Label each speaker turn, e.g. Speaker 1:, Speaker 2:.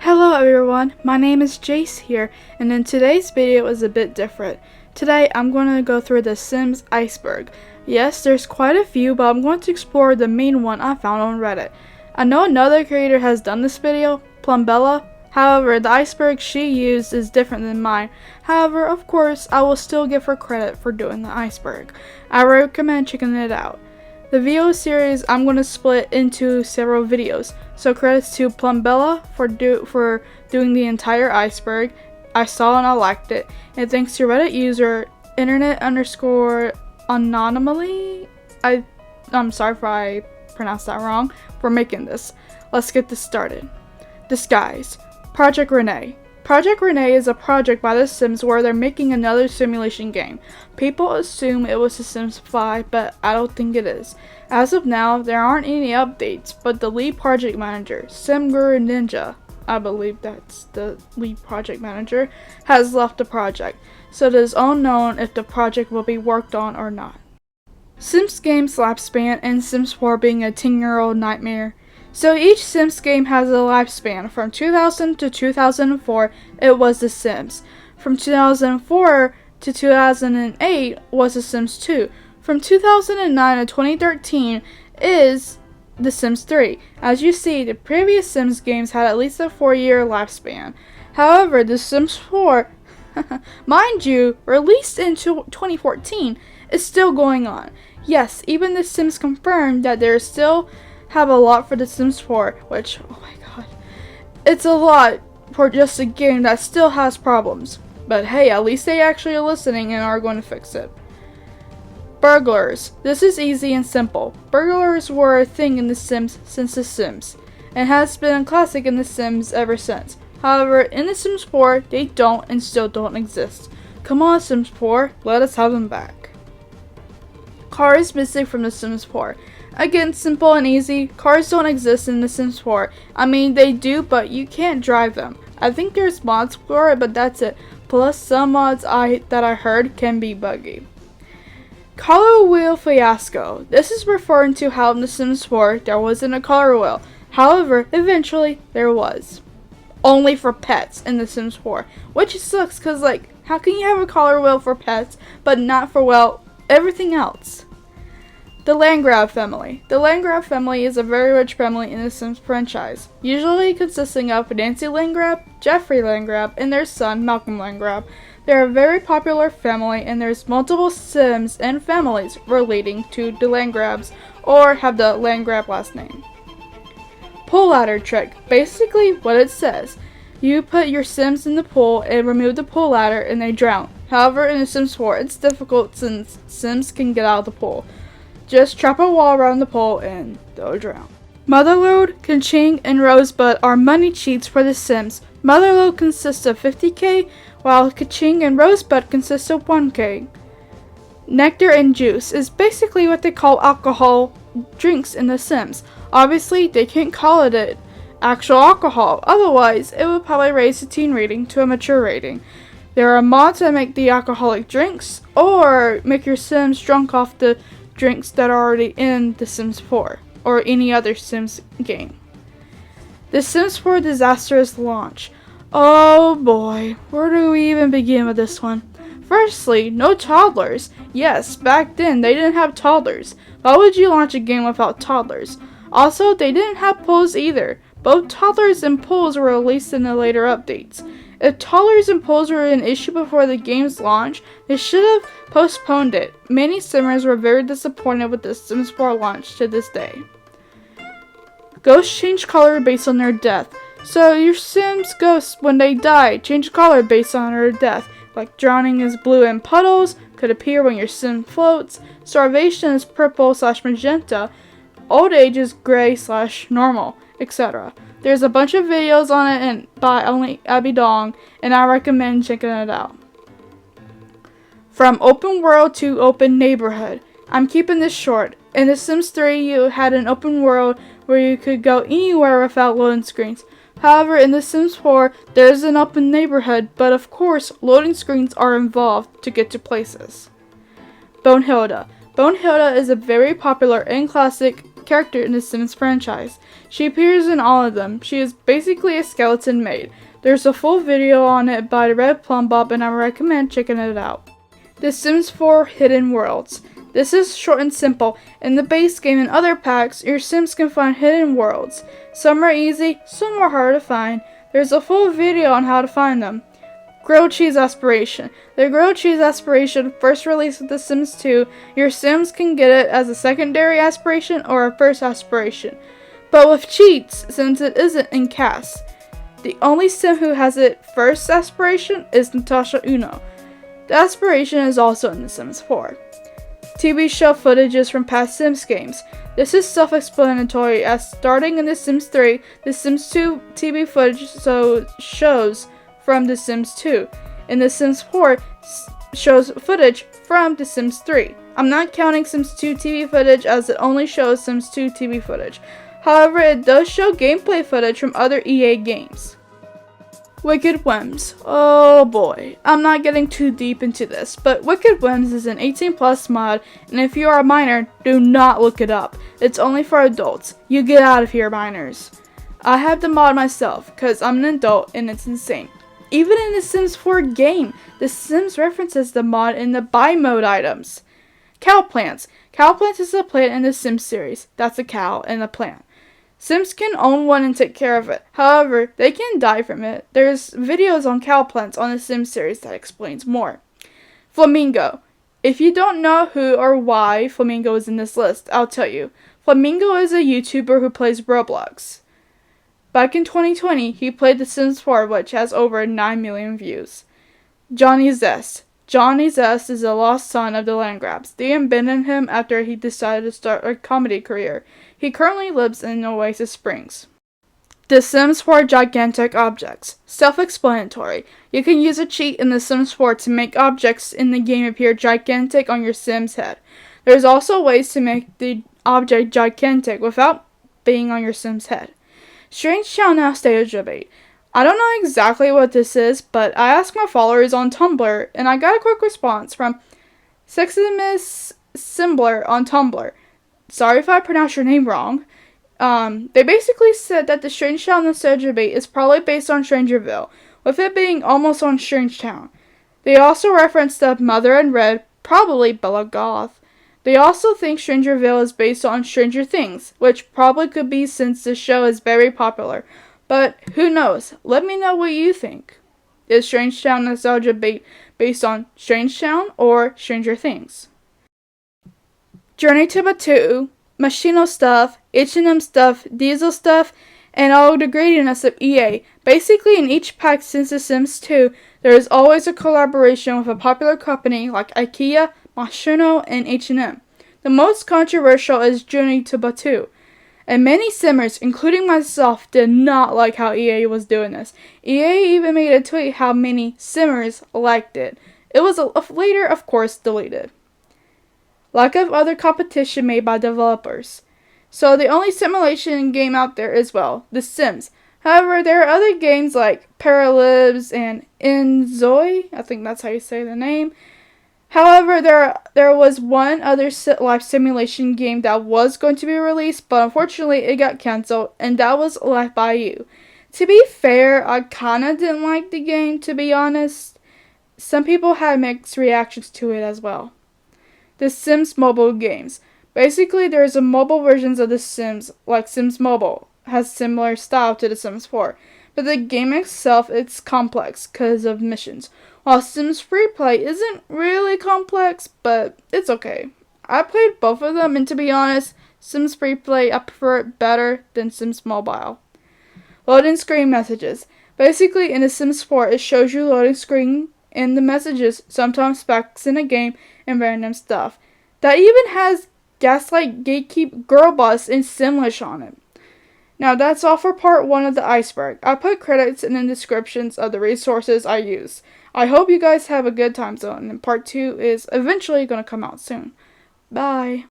Speaker 1: Hello everyone, my name is Jace here, and in today's video is a bit different. Today I'm going to go through the Sims Iceberg. Yes, there's quite a few, but I'm going to explore the main one I found on Reddit. I know another creator has done this video, Plumbella. However, the iceberg she used is different than mine. However, of course, I will still give her credit for doing the iceberg. I recommend checking it out. The video series I'm going to split into several videos, so credits to Plumbella for doing the entire iceberg. I saw and I liked it, and thanks to Reddit user internet_anomaly, I'm sorry if I pronounced that wrong, for making this. Let's get this started. Disguise. Project Renee. Project Renee is a project by The Sims where they're making another simulation game. People assume it was The Sims 5, but I don't think it is. As of now, there aren't any updates, but the lead project manager, Cendrillon, I believe that's the lead project manager, has left the project, so it is unknown if the project will be worked on or not. Sims game's lifespan and Sims 4 being a 10-year-old nightmare. So each Sims game has a lifespan. From 2000 to 2004, it was The Sims. From 2004 to 2008 was The Sims 2. From 2009 to 2013 is The Sims 3. As you see, the previous Sims games had at least a 4-year lifespan. However, The Sims 4, mind you, released in 2014, is still going on. Yes, even The Sims confirmed that there still have a lot for The Sims 4, which, oh my god, it's a lot for just a game that still has problems. But hey, at least they actually are listening and are going to fix it. Burglars. This is easy and simple. Burglars were a thing in The Sims since The Sims, and has been a classic in The Sims ever since. However, in The Sims 4, they don't and still don't exist. Come on, Sims 4, let us have them back. Cars missing from The Sims 4. Again, simple and easy. Cars don't exist in The Sims 4. I mean, they do, but you can't drive them. I think there's mods for it, but that's it. Plus, some mods that I heard can be buggy. Color wheel fiasco. This is referring to how in The Sims 4 there wasn't a color wheel. However, eventually there was. Only for pets in The Sims 4. Which sucks, because, like, how can you have a color wheel for pets, but not for, well, everything else? The Lrab Family. The Lrab Family is a very rich family in the Sims franchise, usually consisting of Nancy Lrab, Jeffrey Lrab, and their son Malcolm Lrab. They're a very popular family, and there's multiple Sims and families relating to the Lrabs, or have the Lrab last name. Pool ladder trick. Basically what it says. You put your Sims in the pool and remove the pool ladder and they drown. However, in The Sims 4 it's difficult since Sims can get out of the pool. Just trap a wall around the pool and they'll drown. Motherlode, Kaching, and Rosebud are money cheats for The Sims. Motherlode consists of 50k, while Kaching and Rosebud consist of 1k. Nectar and Juice is basically what they call alcohol drinks in The Sims. Obviously, they can't call it actual alcohol, otherwise it would probably raise the teen rating to a mature rating. There are mods that make the alcoholic drinks, or make your Sims drunk off the drinks that are already in The Sims 4, or any other Sims game. The Sims 4 disastrous launch. Oh boy, where do we even begin with this one? Firstly, no toddlers. Yes, back then they didn't have toddlers. Why would you launch a game without toddlers? Also, they didn't have pools either. Both toddlers and pools were released in the later updates. If toddlers and pools were an issue before the game's launch, they should have postponed it. Many Simmers were very disappointed with the Sims 4 launch to this day. Ghosts change color based on their death. So your Sims ghosts, when they die, change color based on their death. Like drowning is blue in puddles, could appear when your Sim floats. Starvation is purple/magenta. Old age is gray/normal, etc. There's a bunch of videos on it and by OnlyAbiDoang, and I recommend checking it out. From open world to open neighborhood. I'm keeping this short. In The Sims 3, you had an open world where you could go anywhere without loading screens. However, in The Sims 4, there's an open neighborhood, but of course, loading screens are involved to get to places. Hilda. Hilda is a very popular and classic character in the Sims franchise. She appears in all of them. She is basically a skeleton maid. There's a full video on it by Red Plumbob and I recommend checking it out. The Sims 4 Hidden Worlds. This is short and simple. In the base game and other packs, your Sims can find hidden worlds. Some are easy, some are hard to find. There's a full video on how to find them. Grilled Cheese Aspiration. The Grilled Cheese Aspiration first released with The Sims 2. Your Sims can get it as a secondary aspiration or a first aspiration, but with cheats since it isn't in cast. The only Sim who has it first aspiration is Natasha Uno. The aspiration is also in The Sims 4. TV show footages from past Sims games. This is self-explanatory as starting in The Sims 3, The Sims 2 TV footage shows from The Sims 2. In The Sims 4 shows footage from The Sims 3. I'm not counting Sims 2 TV footage as it only shows Sims 2 TV footage. However, it does show gameplay footage from other EA games. Wicked Whims. Oh boy, I'm not getting too deep into this, but Wicked Whims is an 18+ mod, and if you are a minor, do not look it up. It's only for adults. You get out of here, minors. I have the mod myself, cause I'm an adult and it's insane. Even in the Sims 4 game, The Sims references the mod in the buy mode items. Cow plants. Cow plants is a plant in the Sims series. That's a cow and a plant. Sims can own one and take care of it. However, they can die from it. There's videos on cow plants on the Sims series that explains more. Flamingo. If you don't know who or why Flamingo is in this list, I'll tell you. Flamingo is a YouTuber who plays Roblox. Back in 2020, he played The Sims 4, which has over 9 million views. Johnny Zest. Johnny Zest is a lost son of the Landgrabs. They abandoned him after he decided to start a comedy career. He currently lives in Oasis Springs. The Sims 4 Gigantic Objects. Self-explanatory. You can use a cheat in The Sims 4 to make objects in the game appear gigantic on your Sim's head. There's also ways to make the object gigantic without being on your Sim's head. Strange Town Nostalgia Bait. I don't know exactly what this is, but I asked my followers on Tumblr, and I got a quick response from Seximus Simbler on Tumblr. Sorry if I pronounced your name wrong. They basically said that the Strange Town Nostalgia Bait is probably based on Strangerville, with it being almost on Strange Town. They also referenced the Mother in Red, probably Bella Goth. They also think Strangerville is based on Stranger Things, which probably could be since the show is very popular. But who knows? Let me know what you think. Is Strange Town Nostalgia Bait based on Strange Town or Stranger Things? Journey to Batu, Machino stuff, H&M stuff, Diesel stuff, and all the greediness of EA. Basically, in each pack since The Sims 2, there is always a collaboration with a popular company like IKEA, Machino, and H&M. The most controversial is Journey to Batu. And many Simmers, including myself, did not like how EA was doing this. EA even made a tweet how many Simmers liked it. It was later, of course, deleted. Lack of other competition made by developers. So the only simulation game out there is, well, The Sims. However, there are other games like Paralives and InZOI. I think that's how you say the name. However, there was one other life simulation game that was going to be released, but unfortunately it got cancelled, and that was Life by You. To be fair, I kinda didn't like the game, to be honest. Some people had mixed reactions to it as well. The Sims mobile games. Basically, there's a mobile versions of The Sims, like Sims Mobile, has similar style to The Sims 4, but the game itself is complex because of missions. While Sims Freeplay isn't really complex, but it's okay. I played both of them, and to be honest, Sims Freeplay, I prefer it better than Sims Mobile. Loading screen messages. Basically, in The Sims 4, it shows you loading screen in the messages, sometimes specs in a game, and random stuff. That even has Gaslight, Gatekeep, Girlboss, and Simlish on it. Now that's all for part 1 of the Iceberg. I put credits in the descriptions of the resources I use. I hope you guys have a good time zone, and part 2 is eventually going to come out soon. Bye.